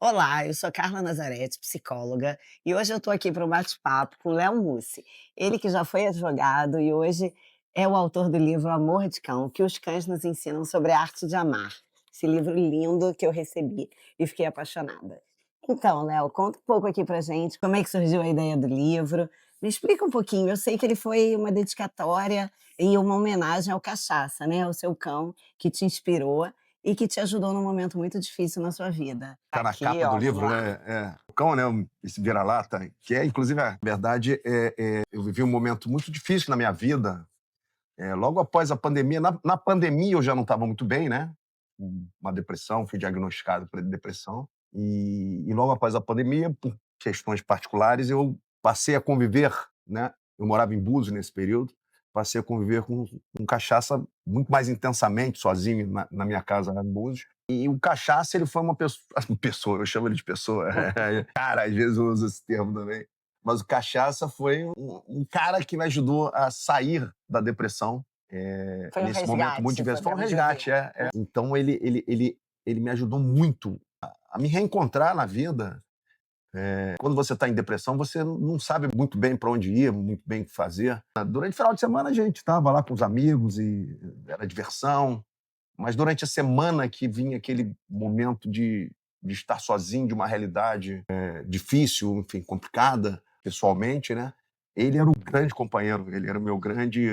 Olá, eu sou Carla Nazarete, psicóloga, e hoje eu estou aqui para um bate-papo com Léo Mussi. Ele que já foi advogado e hoje é o autor do livro Amor de Cão, que os cães nos ensinam sobre a arte de amar. Esse livro lindo que eu recebi e fiquei apaixonada. Então, Léo, conta um pouco aqui pra gente como é que surgiu a ideia do livro. Me explica um pouquinho. Eu sei que ele foi uma dedicatória e uma homenagem ao Cachaça, né? O seu cão que te inspirou e que te ajudou num momento muito difícil na sua vida. Tá na Aqui, capa do ó, vamos livro, lá. né? O cão, né? Esse vira-lata, que é, inclusive, a verdade, eu vivi um momento muito difícil na minha vida. Logo após a pandemia, na pandemia eu já não estava muito bem, né? Uma depressão, fui diagnosticado por depressão. E logo após a pandemia, por questões particulares, eu passei a conviver, né? Eu morava em Búzios nesse período, passei a conviver com cachaça muito mais intensamente, sozinho, na minha casa lá em Búzios. E o Cachaça, ele foi uma pessoa, eu chamo ele de pessoa. Cara, às vezes eu uso esse termo também. Mas o Cachaça foi um cara que me ajudou a sair da depressão, Foi um nesse momento muito resgate, foi difícil. Foi para um onde eu vi. resgate, é. Então ele me ajudou muito a me reencontrar na vida. Quando você está em depressão, você não sabe muito bem para onde ir, muito bem o que fazer. Durante o final de semana a gente estava lá com os amigos e era diversão. Mas durante a semana que vinha aquele momento de estar sozinho, de uma realidade difícil, enfim, complicada, pessoalmente, né? Ele era o grande companheiro, ele era o meu grande.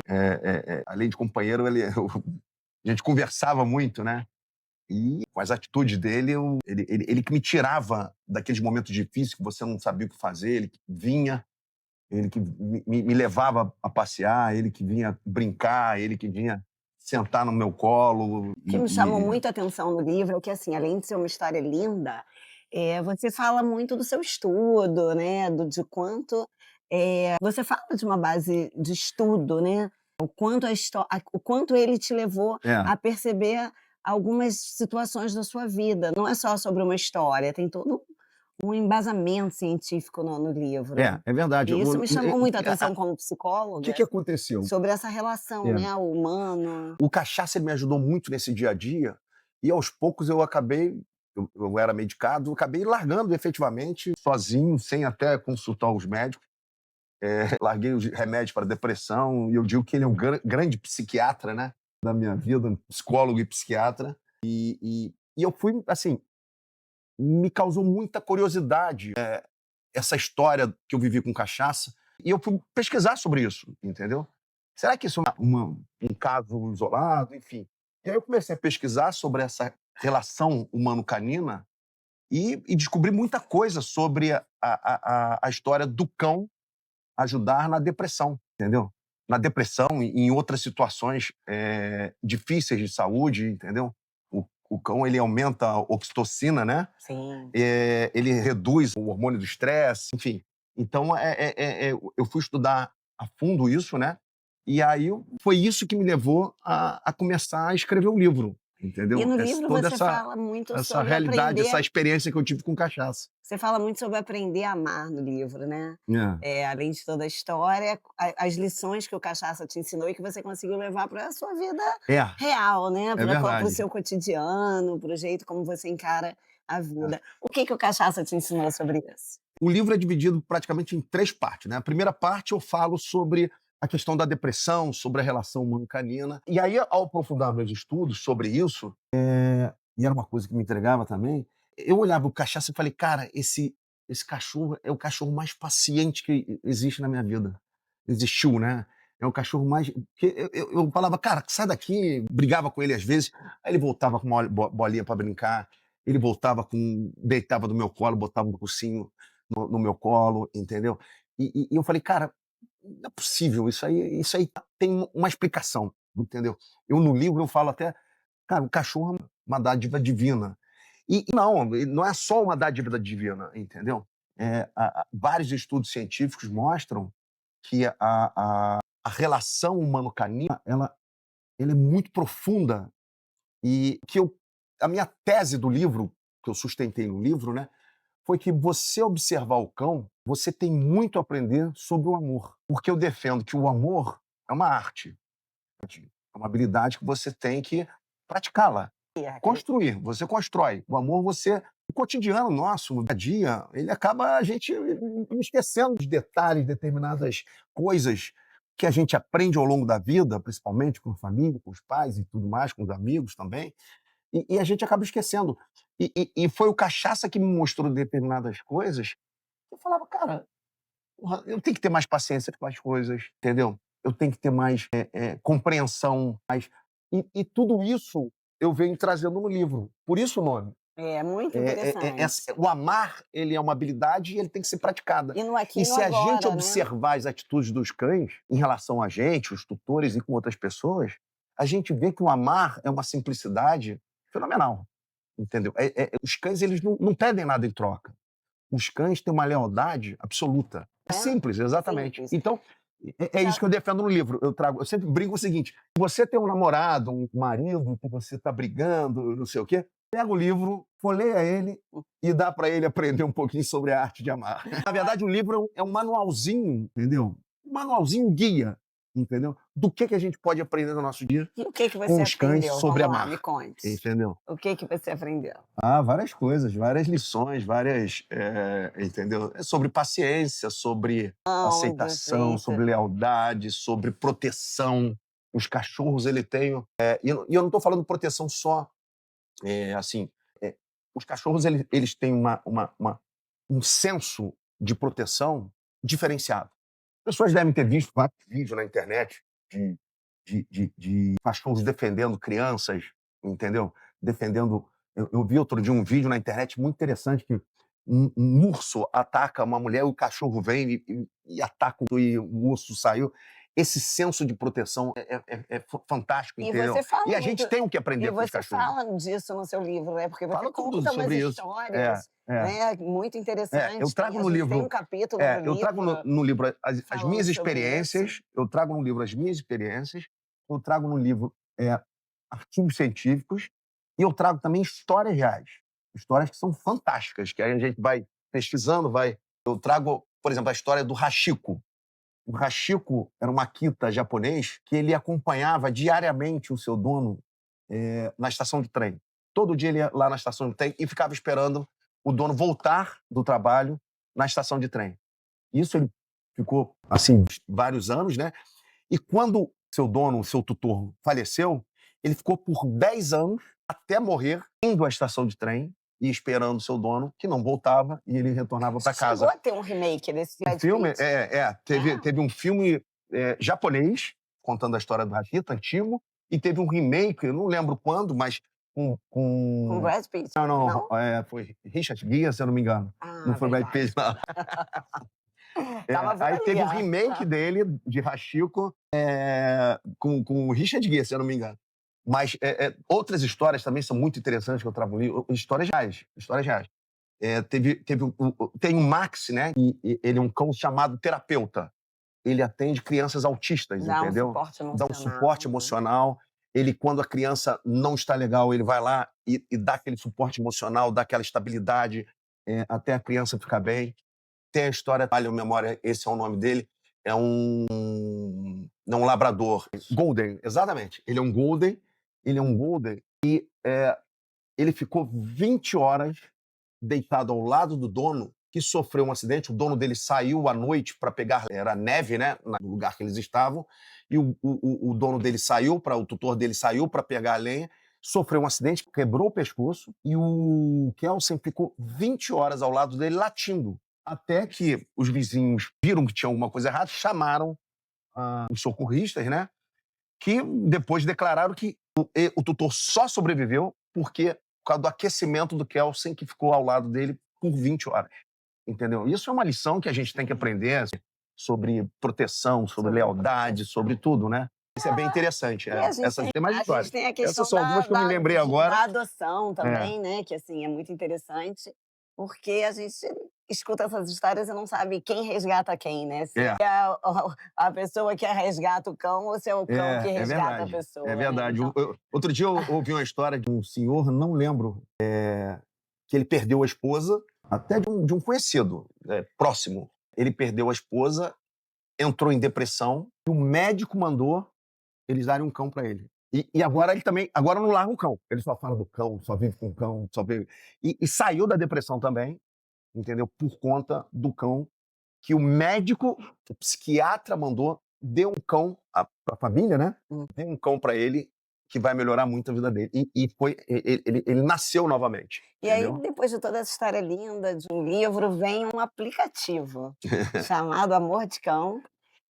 Além de companheiro, a gente conversava muito, né? E com as atitudes dele, ele que me tirava daqueles momentos difíceis que você não sabia o que fazer, ele que vinha, ele que me levava a passear, ele que vinha brincar, ele que vinha sentar no meu colo. O que me chamou muita atenção no livro é que, assim, além de ser uma história linda, você fala muito do seu estudo, né, de quanto, você fala de uma base de estudo, né, o quanto ele te levou É, a perceber algumas situações da sua vida. Não é só sobre uma história, tem todo um embasamento científico no livro. é verdade. E isso me chamou muita atenção como O psicóloga, que aconteceu? sobre essa relação, É. né, o humano. O cachaça ele me ajudou muito nesse dia a dia e aos poucos eu era medicado, eu acabei largando efetivamente, sozinho, sem até consultar os médicos. Larguei os remédios para depressão e eu digo que ele é um grande psiquiatra, né, da minha vida, um psicólogo e psiquiatra. E eu fui, assim, me causou muita curiosidade essa história que eu vivi com cachaça e eu fui pesquisar sobre isso, entendeu? Será que isso é um caso isolado? Enfim. E aí eu comecei a pesquisar sobre essa relação humano-canina e descobri muita coisa sobre a história do cão ajudar na depressão, entendeu? Na depressão e em outras situações difíceis de saúde, entendeu? O cão, ele aumenta a oxitocina, né? Sim. Ele reduz o hormônio do estresse, enfim. Então, eu fui estudar a fundo isso, né? E aí foi isso que me levou a começar a escrever o livro, E entendeu? no livro Toda você fala muito essa sobre realidade, essa aprender experiência que eu tive com cachaça. você fala muito sobre aprender a amar no livro, né. É, Além de toda a história, a as lições que o Cachaça te ensinou e que você conseguiu levar para a sua vida é, real, né, é para o verdade. seu cotidiano, para o jeito como você encara a vida. O que que o Cachaça te ensinou sobre isso? O livro é dividido praticamente em 3 partes, né. A primeira parte eu falo sobre a questão da depressão, sobre a relação humano-canina. E aí, ao aprofundar meus estudos sobre isso, e era uma coisa que me entregava também, eu olhava o cachaça e falei: "Cara, esse cachorro é o cachorro mais paciente que existe na minha vida". Existiu, né. É o cachorro mais que eu falava: "Cara, sai daqui", brigava com ele às vezes, aí ele voltava com uma bolinha para brincar, ele voltava deitava no meu colo, botava um focinho no meu colo, entendeu. E eu falei: "Cara, não é possível, isso aí tem uma explicação", entendeu. Eu no livro eu falo até: "Cara, o cachorro é uma dádiva divina". E não é só uma dádiva divina, entendeu. Vários estudos científicos mostram que a relação humano-canina, ela é muito profunda e a minha tese do livro, que eu sustentei no livro, né, foi que você observar o cão, você tem muito a aprender sobre o amor. Porque eu defendo que o amor é uma arte, é uma habilidade que você tem que praticá-la, E acre construir. Você constrói. O amor você o cotidiano nosso, o dia a dia, ele acaba a gente esquecendo de detalhes, determinadas coisas que a gente aprende ao longo da vida, principalmente com a família, com os pais e tudo mais, com os amigos também, e a gente acaba esquecendo. E foi o Cachaça que me mostrou determinadas coisas. Eu falava, cara, porra, eu tenho que ter mais paciência com as coisas, entendeu? Eu tenho que ter mais compreensão. E tudo isso eu venho trazendo no livro. Por isso o nome. É muito interessante. O amar, ele é uma habilidade e ele tem que ser praticada. E no aqui E e no se a gente agora, né. observar as atitudes dos cães em relação a gente, os tutores e com outras pessoas, a gente vê que o amar é uma simplicidade fenomenal, entendeu? Os cães, eles não pedem nada em troca. Os cães têm uma lealdade absoluta. É É, simples, exatamente. simples. Então, é Já isso que eu defendo no livro. Eu sempre brinco o seguinte: você tem um namorado, um marido, que você está brigando, não sei o quê, pega o livro, folheia ele e dá para ele aprender um pouquinho sobre a arte de amar. Na verdade, o livro é um manualzinho, entendeu? Um manualzinho guia, entendeu? Do que a gente pode aprender no nosso dia E o que que com você os cães aprendeu? sobre Vamos lá, me amar, conte. entendeu? O que que você aprendeu? Ah, várias coisas, várias lições, várias, entendeu? É sobre paciência, sobre Não, do aceitação, jeito sobre lealdade, sobre proteção. Os cachorros, ele tem, e eu não estou falando proteção só, assim, os cachorros, eles têm um senso de proteção diferenciado. As pessoas devem ter visto vários vídeos na internet de cachorros defendendo crianças, entendeu? Defendendo. Eu vi outro dia um vídeo na internet muito interessante que um urso ataca uma mulher, o cachorro vem e ataca, e o urso saiu. Esse senso de proteção é fantástico, e entendeu? você fala E a muito gente tem o que e aprender com os você cachorros. fala disso no seu livro, né, porque você Fala tudo conta umas sobre isso. É, histórias, é. né, muito Eu interessantes. trago A no gente tem um livro, capítulo no eu trago livro no livro as falando minhas sobre isso. experiências, eu trago no livro as minhas experiências, eu trago no livro artigos científicos e eu trago também histórias reais, histórias que são fantásticas, que aí a gente vai pesquisando, vai. Eu trago, por exemplo, a história do Hachiko. O Hachiko era um Akita japonês que ele acompanhava diariamente o seu dono na estação de trem. Todo dia ele ia lá na estação de trem e ficava esperando o dono voltar do trabalho na estação de trem. Isso ele ficou, assim, vários anos, né? E quando seu dono, seu tutor, faleceu, ele ficou por 10 anos, até morrer, indo à estação de trem e esperando seu dono, que não voltava, e ele retornava para Chegou casa. a ter um remake desse O Brad filme, Pitt? teve um filme japonês, contando a história do Hachita, antigo, e teve um remake, eu não lembro quando, mas com, Com com... Brad Pitt, Não, não? não, foi Richard Gere, se eu não me engano. Não Ah, foi Brad Pitt, verdade. não. Estava por Aí ali, teve o ó. remake dele, de Hachiko, com o Richard Gere, se eu não me engano. Mas outras histórias também são muito interessantes que eu trago ali, histórias reais, histórias reais. Tem um Max, né? E ele é um cão chamado terapeuta. Ele atende crianças autistas, Dá um entendeu? suporte Dá um emocional, suporte né. emocional. Ele, quando a criança não está legal, ele vai lá e dá aquele suporte emocional, dá aquela estabilidade, até a criança ficar bem. Tem a história, falha a memória, esse é o nome dele, não, um labrador. Golden, exatamente. Ele é um Golden e ele ficou 20 horas deitado ao lado do dono, que sofreu um acidente. O dono dele saiu à noite para pegar, era neve, né, no lugar que eles estavam, e o dono dele saiu, o tutor dele saiu para pegar a lenha, sofreu um acidente, quebrou o pescoço, e o Kelsen ficou 20 horas ao lado dele latindo, até que os vizinhos viram que tinha alguma coisa errada, chamaram os socorristas, né, que depois declararam que o tutor só sobreviveu por causa do aquecimento do Kelsen, que ficou ao lado dele por 20 horas. Entendeu? Isso é uma lição que a gente tem que aprender sobre proteção, sobre lealdade, sobre tudo, né? Isso é bem interessante. E a gente Essas tem mais a gente histórias. tem a Essas questão são algumas que eu me lembrei da agora. adoção É, também, né, que, assim, é muito interessante, porque a gente escuta essas histórias e não sabe quem resgata quem, né, se é, é a pessoa que resgata o cão ou se é o cão que é resgata a verdade. É pessoa, né, verdade. então Outro dia eu ouvi uma história de um senhor, não lembro, que ele perdeu a esposa, até de um conhecido próximo. Ele perdeu a esposa, entrou em depressão, e o médico mandou eles darem um cão para ele. E agora ele também, agora não larga o cão. Ele só fala do cão, só vive com o cão, só vive. E saiu da depressão também, entendeu? Por conta do cão que o médico, o psiquiatra mandou, deu um cão para a família, né? Hum. Deu um cão para ele que vai melhorar muito a vida dele. E foi, ele nasceu novamente, E aí, entendeu? depois de toda essa história linda de um livro, vem um aplicativo chamado Amor de Cão,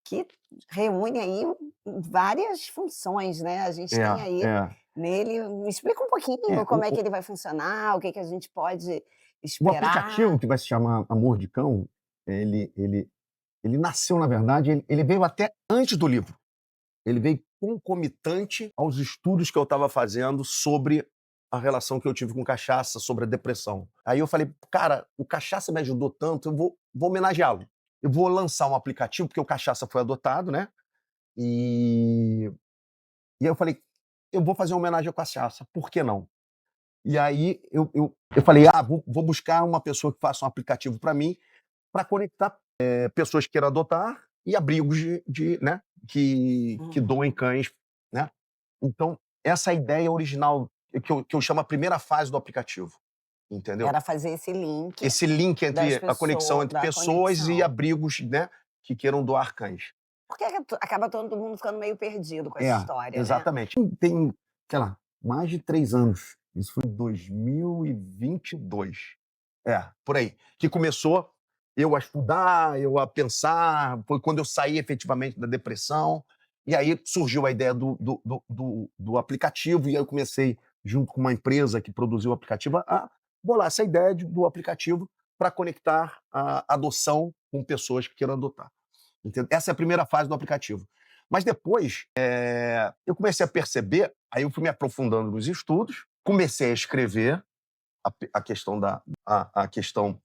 que reúne aí várias funções, né. A gente É, tem aí é. nele, me explica um pouquinho O, como é que o, ele vai funcionar, o que que a gente pode o esperar. aplicativo que vai se chamar Amor de Cão, ele, ele, ele nasceu, na verdade, ele veio até antes do livro. Ele veio concomitante aos estudos que eu estava fazendo sobre a relação que eu tive com cachaça, sobre a depressão. Aí eu falei, cara, o cachaça me ajudou tanto, eu vou homenageá-lo. Eu vou lançar um aplicativo, porque o cachaça foi adotado, né? E, e aí eu falei, eu vou fazer uma homenagem ao cachaça, por que não? E aí eu falei, vou buscar uma pessoa que faça um aplicativo para mim, para conectar pessoas que queiram adotar e abrigos né, que Uhum. doem cães, né? Então, essa ideia original, que eu chamo a primeira fase do aplicativo, entendeu? Era fazer esse link Esse link das entre a conexão entre da pessoas e conexão. abrigos, né, que queiram doar cães. Porque acaba todo mundo ficando meio perdido com essa É, história, né. exatamente. Tem, sei lá, mais de 3 anos. Isso foi em 2022. É, por aí. Que começou eu a estudar, eu a pensar, foi quando eu saí efetivamente da depressão, e aí surgiu a ideia do aplicativo, e aí eu comecei, junto com uma empresa que produziu o aplicativo, a bolar essa ideia do aplicativo para conectar a adoção com pessoas que queiram adotar. Entendeu? Essa é a primeira fase do aplicativo. Mas depois, eu comecei a perceber, aí eu fui me aprofundando nos estudos, comecei a escrever a questão a questão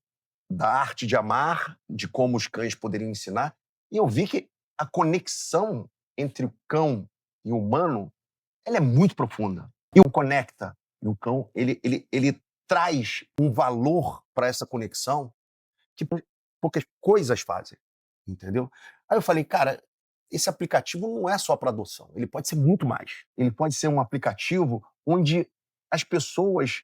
da arte de amar, de como os cães poderiam ensinar, e eu vi que a conexão entre o cão e o humano, ela é muito profunda. E o conecta. E o cão, ele traz um valor para essa conexão que poucas coisas fazem, entendeu? Aí eu falei, cara, esse aplicativo não é só para adoção, ele pode ser muito mais. Ele pode ser um aplicativo onde as pessoas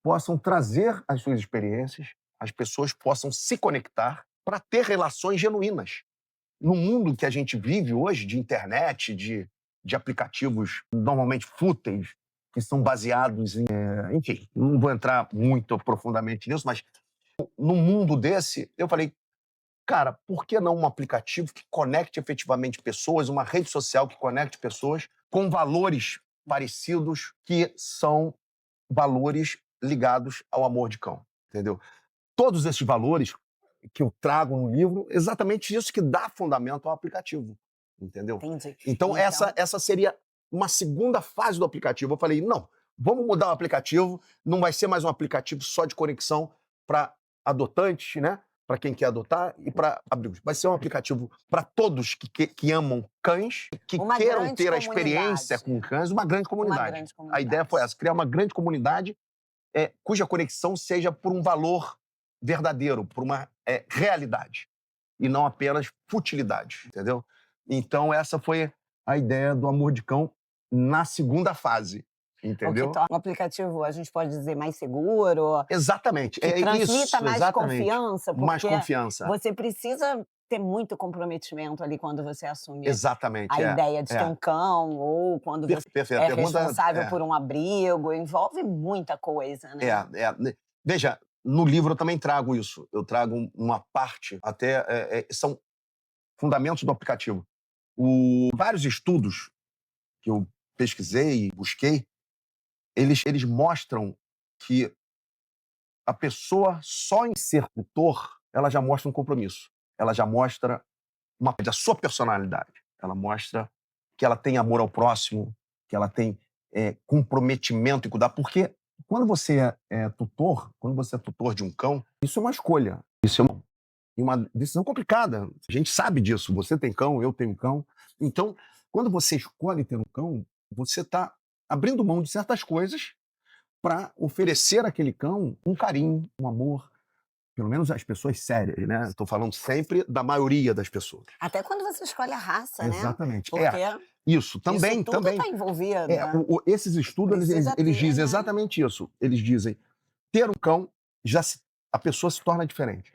possam trazer as suas experiências, as pessoas possam se conectar para ter relações genuínas. No mundo que a gente vive hoje, de internet, de aplicativos normalmente fúteis, que são baseados em. Enfim, não vou entrar muito profundamente nisso, mas num mundo desse, eu falei, cara, por que não um aplicativo que conecte efetivamente pessoas, uma rede social que conecte pessoas com valores parecidos, que são valores ligados ao amor de cão, entendeu? Todos esses valores que eu trago no livro, exatamente isso que dá fundamento ao aplicativo, entendeu? Entendi. Então, Então essa seria uma segunda fase do aplicativo. Eu falei, não, vamos mudar o aplicativo, não vai ser mais um aplicativo só de conexão para adotantes, né? Para quem quer adotar e para abrigos. Vai ser um aplicativo para todos que amam cães, que uma queiram grande ter a experiência comunidade, com cães, uma grande uma comunidade. grande A ideia foi comunidade. essa, criar uma grande comunidade cuja conexão seja por um valor verdadeiro, por uma realidade, e não apenas futilidade, entendeu? Então, essa foi a ideia do Amor de Cão na segunda fase, O que entendeu? torna o aplicativo, a gente pode dizer, mais seguro, Exatamente, que é transmita isso, mais exatamente. confiança, Mais porque confiança. você precisa ter muito comprometimento ali quando você assume Exatamente, a ideia de ter um cão, ou quando você perfeito. A é pergunta responsável por um abrigo, envolve muita coisa, né. veja, no livro eu também trago isso. Eu trago uma parte, até são fundamentos do aplicativo. Vários estudos que eu pesquisei e busquei, eles mostram que a pessoa, só em ser tutor, ela já mostra um compromisso. Ela já mostra a sua personalidade. Ela mostra que ela tem amor ao próximo, que ela tem comprometimento em cuidar. Porque quando você é tutor de um cão, isso é uma escolha. Isso é uma decisão complicada. A gente sabe disso. Você tem cão, eu tenho cão. Então, quando você escolhe ter um cão, você está abrindo mão de certas coisas para oferecer àquele cão um carinho, um amor. Pelo menos as pessoas sérias, né? Estou falando sempre da maioria das pessoas. Até quando você escolhe a raça, né, Exatamente. porque Isso, Isso também, tudo também. está envolvido, É, né? esses estudos, Precisa eles ter, dizem né? exatamente isso. Eles dizem, ter um cão, a pessoa se torna diferente.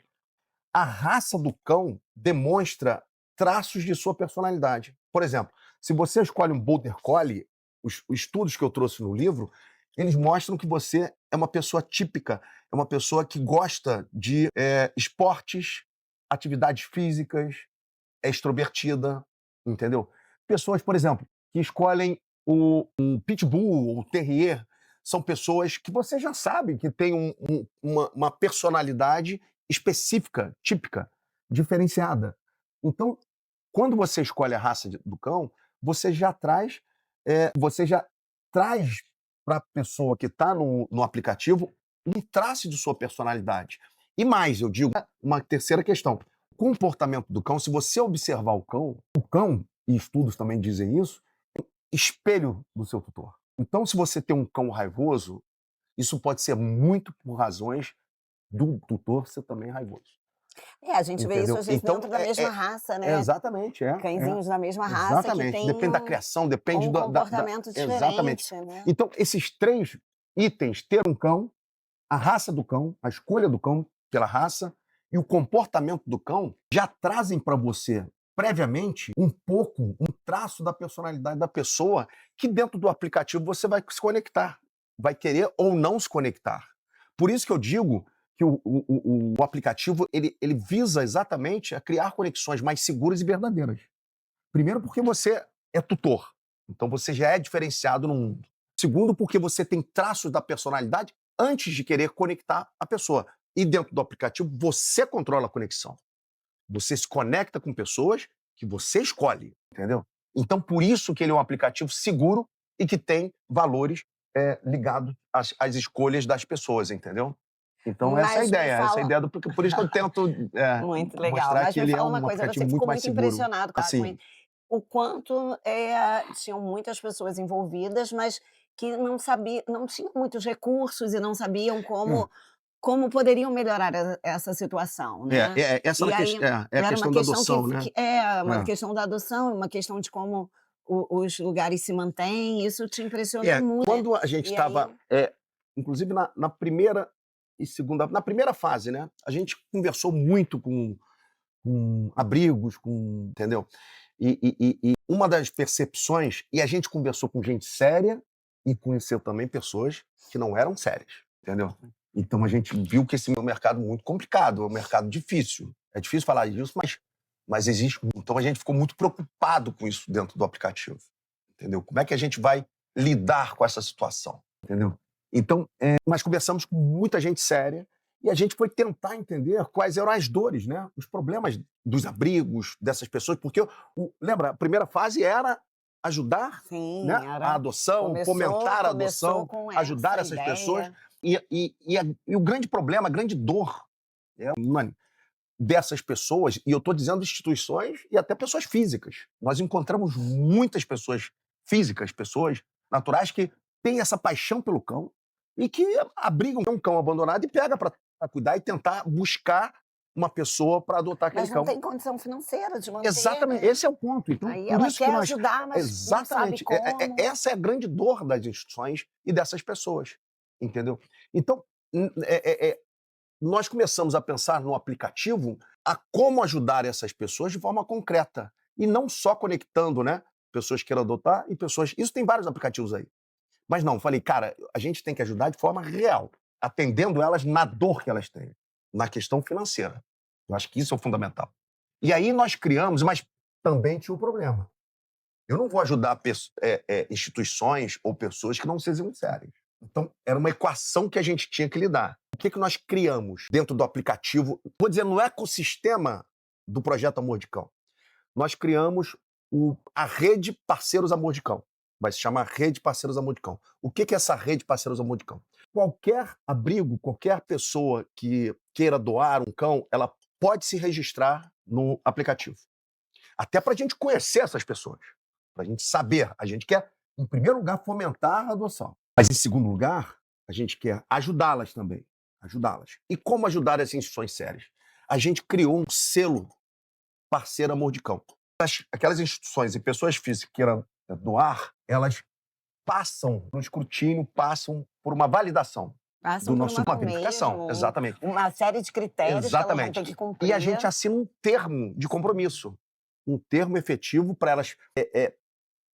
A raça do cão demonstra traços de sua personalidade. Por exemplo, se você escolhe um Border Collie, os estudos que eu trouxe no livro, eles mostram que você é uma pessoa típica, é uma pessoa que gosta de esportes, atividades físicas, é extrovertida, entendeu? Pessoas, por exemplo, que escolhem um Pitbull ou Terrier, são pessoas que você já sabe que têm uma personalidade específica, típica, diferenciada. Então, quando você escolhe a raça do cão, você já traz, você já traz para a pessoa que está no aplicativo um traço de sua personalidade. E mais, eu digo, uma terceira questão. O comportamento do cão, se você observar o cão, e estudos também dizem isso, é um espelho do seu tutor. Então, se você tem um cão raivoso, isso pode ser muito por razões do tutor ser também raivoso. A gente vê isso Entendeu? às vezes Então, dentro da mesma raça, né? exatamente, Cãezinhos da mesma raça que exatamente. têm Depende da criação, depende um comportamento exatamente. diferente, né? Então, esses três itens, ter um cão, a raça do cão, a escolha do cão pela raça e o comportamento do cão já trazem para você previamente um pouco, um traço da personalidade da pessoa que dentro do aplicativo você vai se conectar, vai querer ou não se conectar. Por isso que eu digo que o aplicativo ele visa exatamente a criar conexões mais seguras e verdadeiras. Primeiro porque você é tutor, então você já é diferenciado no mundo. Segundo porque você tem traços da personalidade antes de querer conectar a pessoa. E dentro do aplicativo você controla a conexão. Você se conecta com pessoas que você escolhe, entendeu? Então por isso que ele é um aplicativo seguro e que tem valores ligados às escolhas das pessoas, entendeu? Então essa é a Mas me ideia, fala por isso que eu tento muito legal. mostrar Mas que me ele é fala um uma coisa, você aplicativo muito ficou mais muito seguro. impressionado com Assim, o quanto, tinham muitas pessoas envolvidas, mas que não tinham muitos recursos e não sabiam é. como poderiam melhorar essa situação, né. Essa E aí é a era uma questão da questão adoção, né. uma É. questão da adoção, uma questão de como os lugares se mantêm, isso te impressionou muito, né. Quando a gente E aí estava, inclusive na primeira e segunda na primeira fase, né, a gente conversou muito com abrigos, entendeu? E uma das percepções e a gente conversou com gente séria e conheceu também pessoas que não eram sérias, entendeu? Então a gente viu que esse é um mercado muito complicado, é um mercado difícil. É difícil falar disso, mas existe. Então a gente ficou muito preocupado com isso dentro do aplicativo, entendeu? Como é que a gente vai lidar com essa situação, entendeu? Então, nós conversamos com muita gente séria e a gente foi tentar entender quais eram as dores, né? Os problemas dos abrigos, dessas pessoas, porque, lembra, a primeira fase era ajudar, sim, né, a adoção, fomentar a começou adoção, com ajudar essa essas pessoas. ideia. E o grande problema, a grande dor mano, dessas pessoas, e eu estou dizendo instituições e até pessoas físicas. Nós encontramos muitas pessoas físicas, pessoas naturais que têm essa paixão pelo cão e que abrigam um cão abandonado e pega para cuidar e tentar buscar uma pessoa para adotar aquele Mas não cão. tem condição financeira de manter, Exatamente, né. esse é o ponto. Então, Aí por ela isso que quer nós. ajudar, mas não sabe Exatamente. como. Essa é a grande dor das instituições e dessas pessoas. Entendeu? Então, nós começamos a pensar no aplicativo a como ajudar essas pessoas de forma concreta. E não só conectando, né? Pessoas que queiram adotar e pessoas. Isso tem vários aplicativos aí. Mas não, falei, cara, a gente tem que ajudar de forma real, atendendo elas na dor que elas têm, na questão financeira. Eu acho que isso é o fundamental. E aí nós criamos, mas também tinha um problema. Eu não vou ajudar instituições ou pessoas que não sejam sérias. Então, era uma equação que a gente tinha que lidar. O que nós criamos dentro do aplicativo? Vou dizer, no ecossistema do projeto Amor de Cão. Nós criamos a rede Parceiros Amor de Cão. Vai se chamar Rede Parceiros Amor de Cão. O que é essa rede Parceiros Amor de Cão? Qualquer abrigo, qualquer pessoa que queira doar um cão, ela pode se registrar no aplicativo. Até para a gente conhecer essas pessoas, para a gente saber. A gente quer, em primeiro lugar, fomentar a adoção. Mas, em segundo lugar, a gente quer ajudá-las também. Ajudá-las. E como ajudar as instituições sérias? A gente criou um selo Parceiro Amor de Cão. Aquelas instituições e pessoas físicas que queiram doar, elas passam no escrutínio, passam por uma validação Passam do por nosso uma uma verificação, mesmo, exatamente. uma série de critérios que elas vão ter Exatamente. que E a cumprir. gente assina um termo de compromisso, um termo efetivo para elas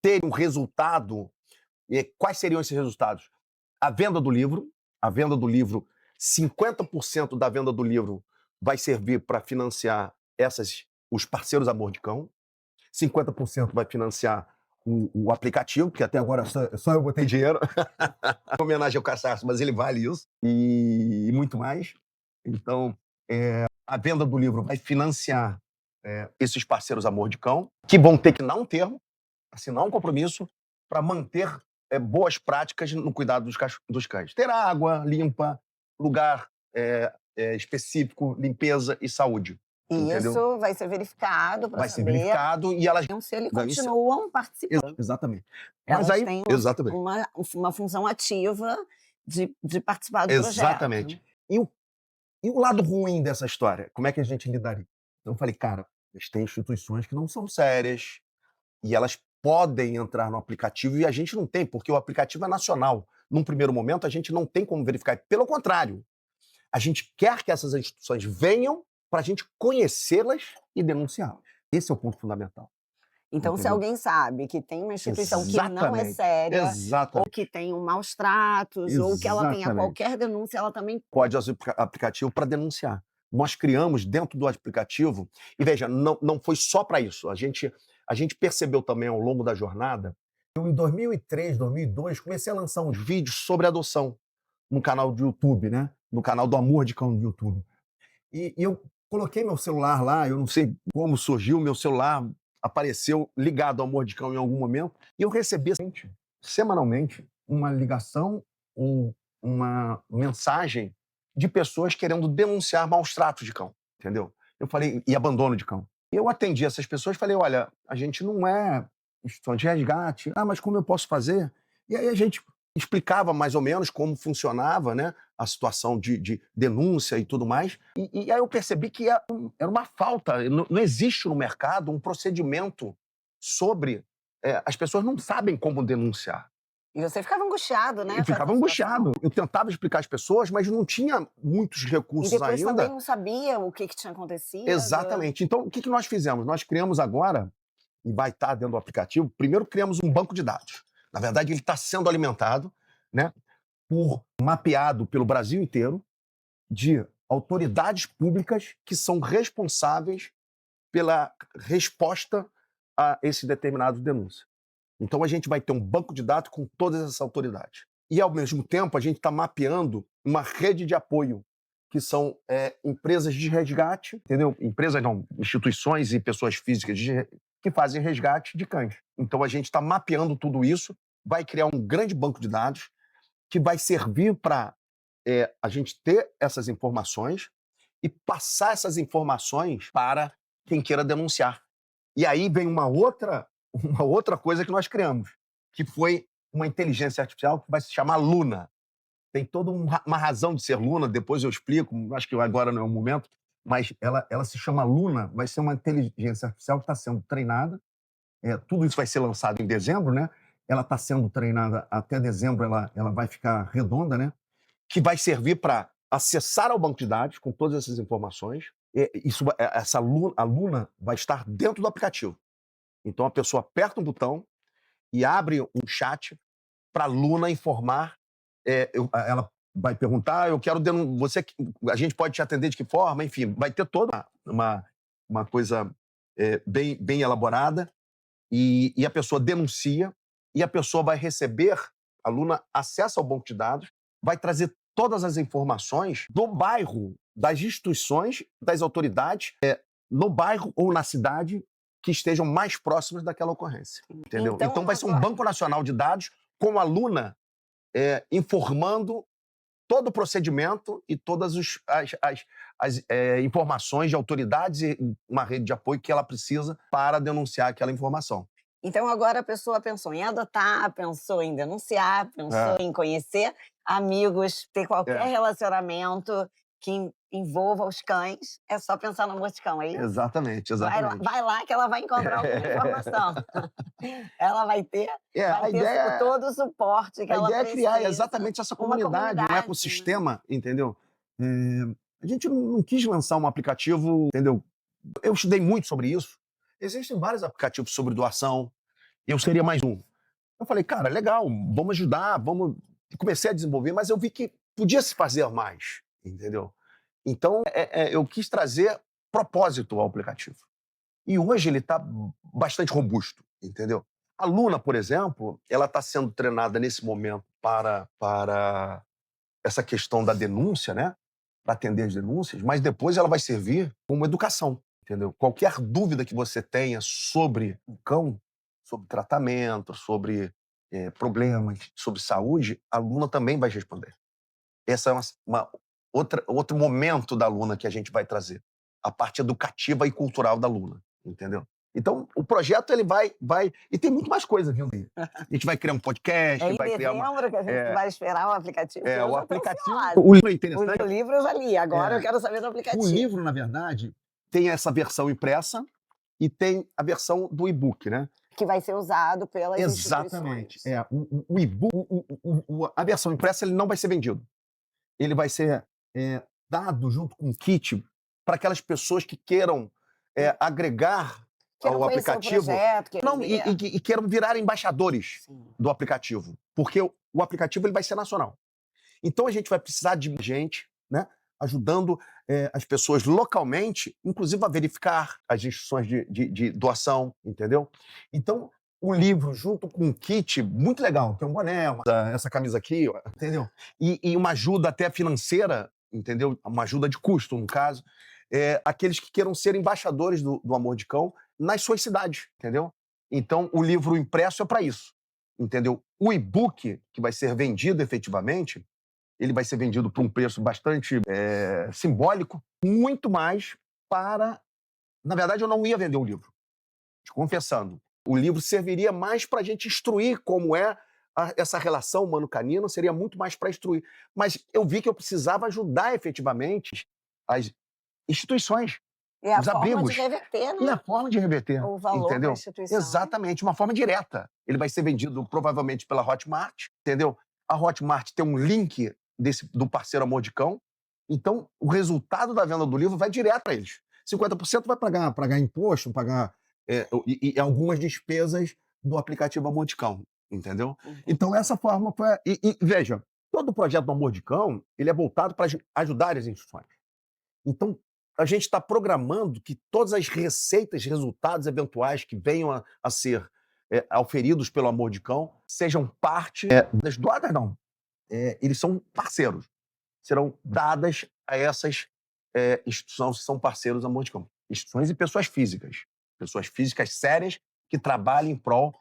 terem um resultado. E quais seriam esses resultados? A venda do livro, 50% da venda do livro vai servir para financiar os parceiros Amor de Cão, 50% vai financiar o aplicativo, que até agora só eu botei dinheiro, em homenagem ao Caçarço, mas ele vale isso, e muito mais. Então, a venda do livro vai financiar esses parceiros Amor de Cão, que vão ter que dar um termo, assinar um compromisso para manter boas práticas no cuidado dos cães. Ter água limpa, lugar específico, limpeza e saúde. E Entendeu? isso vai ser verificado para Vai ser saber verificado e elas se eles devem ser. continuam participando. Exatamente. Elas Mas aí, têm exatamente. uma função ativa de participar do Exatamente. projeto. E o lado ruim dessa história? Como é que a gente lidaria? Então eu falei, cara, eles têm instituições que não são sérias e elas podem entrar no aplicativo e a gente não tem, porque o aplicativo é nacional. Num primeiro momento, a gente não tem como verificar. Pelo contrário, a gente quer que essas instituições venham para a gente conhecê-las e denunciá-las. Esse é o ponto fundamental. Então, se Entendeu? alguém sabe que tem uma instituição que não é Exatamente. séria, ou Exatamente. que tem maus tratos, ou que ela tenha Exatamente. qualquer denúncia, ela também Pode usar o aplicativo para denunciar. Nós criamos dentro do aplicativo, e veja, não foi só para isso. A gente percebeu também ao longo da jornada. Eu, em 2003, 2002, comecei a lançar uns vídeos sobre adoção no canal do YouTube, né? No canal do Amor de Cão do YouTube. E eu coloquei meu celular lá, eu não sei como surgiu, meu celular apareceu ligado ao Amor de Cão em algum momento, e eu recebi semanalmente uma ligação ou uma mensagem de pessoas querendo denunciar maus tratos de cão, entendeu? Eu falei, e abandono de cão. Eu atendi essas pessoas e falei, olha, a gente não é instituição de resgate. Ah, mas como eu posso fazer? E aí a gente explicava mais ou menos como funcionava, né, a situação de denúncia e tudo mais. E aí eu percebi que era uma falta, não existe no mercado um procedimento sobre... as pessoas não sabem como denunciar. E você ficava angustiado, né? Eu ficava angustiado. Eu tentava explicar às pessoas, mas não tinha muitos E recursos depois também ainda. não sabia o que tinha acontecido. Exatamente. Então, o que nós fizemos? Nós criamos agora, e vai estar dentro do aplicativo, primeiro criamos um banco de dados. Na verdade, ele está sendo alimentado, né, mapeado pelo Brasil inteiro, de autoridades públicas que são responsáveis pela resposta a esse determinado denúncia. Então, a gente vai ter um banco de dados com todas essas autoridades. E, ao mesmo tempo, a gente está mapeando uma rede de apoio, que são empresas de resgate, entendeu? Empresas não, instituições e pessoas físicas que fazem resgate de cães. Então, a gente está mapeando tudo isso, vai criar um grande banco de dados que vai servir para a gente ter essas informações e passar essas informações para quem queira denunciar. E aí vem uma outra coisa que nós criamos, que foi uma inteligência artificial que vai se chamar Luna. Tem toda uma razão de ser Luna, depois eu explico, acho que agora não é o momento, mas ela se chama Luna, vai ser uma inteligência artificial que está sendo treinada. Tudo isso vai ser lançado em dezembro, né? Ela está sendo treinada até dezembro, ela vai ficar redonda, né? Que vai servir para acessar ao banco de dados com todas essas informações. A Luna vai estar dentro do aplicativo. Então a pessoa aperta um botão e abre um chat para a Luna informar. Ela vai perguntar, eu quero a gente pode te atender de que forma, enfim, vai ter toda uma coisa bem elaborada e a pessoa denuncia e a pessoa vai receber, a Luna acessa ao banco de dados, vai trazer todas as informações do bairro, das instituições, das autoridades, no bairro ou na cidade que estejam mais próximas daquela ocorrência, entendeu? Então vai ser um banco nacional de dados com a Luna informando todo o procedimento e todas as informações de autoridades e uma rede de apoio que ela precisa para denunciar aquela informação. Então agora a pessoa pensou em adotar, pensou em denunciar, pensou em conhecer amigos, ter qualquer relacionamento que envolva os cães, é só pensar no Amor de Cão, é isso? Exatamente, Vai lá, exatamente. vai lá que ela vai encontrar alguma informação. Ela vai ter A ideia todo o suporte que A ela ideia é criar precisa. exatamente essa Uma comunidade, um comunidade, né. ecossistema, entendeu? A gente não quis lançar um aplicativo, entendeu? Eu estudei muito sobre isso. Existem vários aplicativos sobre doação, eu seria mais um. Eu falei, cara, legal, vamos ajudar, vamos. E comecei a desenvolver, mas eu vi que podia se fazer mais, entendeu? Então, eu quis trazer propósito ao aplicativo. E hoje ele está bastante robusto, entendeu? A Luna, por exemplo, ela está sendo treinada nesse momento para essa questão da denúncia, né? Para atender as denúncias, mas depois ela vai servir como educação, entendeu? Qualquer dúvida que você tenha sobre o cão, sobre tratamento, sobre problemas, sobre saúde, a Luna também vai responder. Essa é outro momento da Luna que a gente vai trazer. A parte educativa e cultural da Luna, entendeu? Então, o projeto ele vai e tem muito mais coisa vindo aí. A gente vai criar um podcast, É em vai criar uma dezembro que a gente vai esperar o aplicativo, que eu o já tô aplicativo. ansiosa. O livro é O interessante. livro eu já li, agora É. eu quero saber do O aplicativo. livro, na verdade, tem essa versão impressa e tem a versão do e-book, né? Que vai ser usado pelas Exatamente. instituições. O e-book, a versão impressa, ele não vai ser vendido. Ele vai ser dado junto com o kit para aquelas pessoas que queiram agregar Quero ao conhecer o aplicativo. projeto, quero Não, ver. e queiram virar embaixadores Sim. do aplicativo. Porque o aplicativo ele vai ser nacional. Então a gente vai precisar de gente, né, ajudando as pessoas localmente, inclusive a verificar as instituições de doação, entendeu? Então, o livro, junto com um kit muito legal, que é um boné, essa camisa aqui, ó, entendeu? E uma ajuda até financeira, entendeu? Uma ajuda de custo, no caso, aqueles que queiram ser embaixadores do Amor de Cão nas suas cidades, entendeu? Então, o livro impresso é para isso, entendeu? O e-book, que vai ser vendido efetivamente, ele vai ser vendido por um preço bastante simbólico, muito mais para... Na verdade, eu não ia vender o livro, te confessando. O livro serviria mais para a gente instruir como é essa relação humano-canino, seria muito mais para instruir. Mas eu vi que eu precisava ajudar efetivamente as instituições, E a os forma abrigos. de reverter, E né? a forma de reverter, O valor para a entendeu? instituição. Exatamente, uma forma direta. Ele vai ser vendido provavelmente pela Hotmart, entendeu? A Hotmart tem um link do parceiro Amor de Cão, então o resultado da venda do livro vai direto para eles. 50% vai pagar imposto, pagar e algumas despesas do aplicativo Amor de Cão, entendeu? Então essa forma foi... E veja, todo o projeto do Amor de Cão, ele é voltado para ajudar as instituições. Então, a gente está programando que todas as receitas, resultados eventuais que venham a ser auferidos pelo Amor de Cão sejam parte das doadas, não. Eles são parceiros. Serão dadas a essas instituições que são parceiros do Amor de Cão. Instituições e pessoas físicas. Pessoas físicas sérias que trabalhem em prol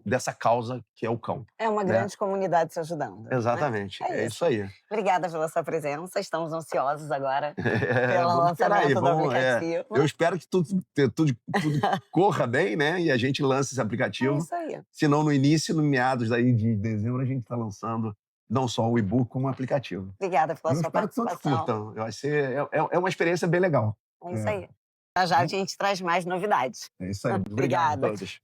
dessa causa que é o cão. É uma né? grande comunidade se ajudando. né? Exatamente, É isso aí. Obrigada pela sua presença, estamos ansiosos agora pelo Vamos esperar aí, lançamento do aplicativo. eu espero que tudo corra bem, né? E a gente lance esse É aplicativo. isso aí. Se não, no início, no meados aí de dezembro, a gente está lançando não só o e-book, como o aplicativo. Obrigada pela Eu sua espero que todos participação. curtam. Vai ser, é uma experiência bem legal. É isso aí. Já já a gente traz mais novidades. É isso aí. Obrigado Obrigada. a todos.